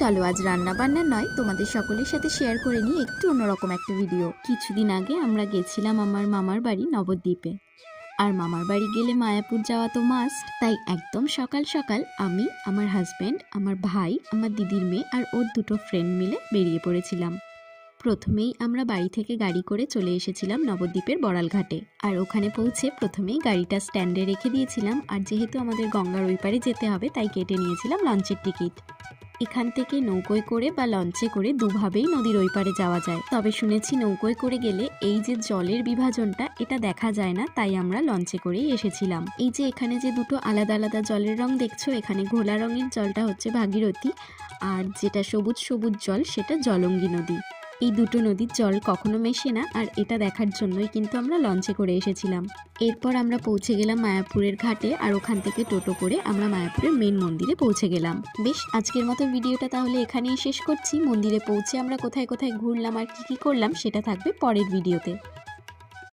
চলো আজ রান্না বান্না নয়, তোমাদের সকলের সাথে শেয়ার করে নিই একটু অন্যরকম একটা ভিডিও। কিছুদিন আগে আমরা গেছিলাম আমার মামার বাড়ি নবদ্বীপে। আর মামার বাড়ি গেলে মায়াপুর যাওয়া তো মাস্ট, তাই একদম সকাল সকাল আমি, আমার হাজব্যান্ড, আমার ভাই, আমার দিদির মেয়ে আর ওর দুটো ফ্রেন্ড মিলে বেরিয়ে পড়েছিলাম। প্রথমেই আমরা বাড়ি থেকে গাড়ি করে চলে এসেছিলাম নবদ্বীপের বড়ালঘাটে। আর ওখানে পৌঁছে প্রথমেই গাড়িটা স্ট্যান্ডে রেখে দিয়েছিলাম। আর যেহেতু আমাদের গঙ্গার ওই পারে যেতে হবে, তাই কেটে নিয়েছিলাম লঞ্চের টিকিট। এখান থেকে নৌকোয় করে বা লঞ্চে করে দুভাবেই নদীর ওই পারে যাওয়া যায়, তবে শুনেছি নৌকোয় করে গেলে এই যে জলের বিভাজনটা এটা দেখা যায় না, তাই আমরা লঞ্চে করেই এসেছিলাম। এই যে এখানে যে দুটো আলাদা আলাদা জলের রং দেখছো, এখানে ঘোলা রঙের জলটা হচ্ছে ভাগীরথী, আর যেটা সবুজ সবুজ জল সেটা জলঙ্গি নদী। এই দুটো নদীর জল কখনো মেশে না, আর এটা দেখার জন্যই কিন্তু আমরা লঞ্চে করে এসেছিলাম। এরপর আমরা পৌঁছে গেলাম মায়াপুরের ঘাটে, আর ওখান থেকে টোটো করে আমরা মায়াপুরের মেন মন্দিরে পৌঁছে গেলাম। বেশ, আজকের মতো ভিডিওটা তাহলে এখানেই শেষ করছি। মন্দিরে পৌঁছে আমরা কোথায় কোথায় ঘুরলাম আর কি কি করলাম সেটা থাকবে পরের ভিডিওতে।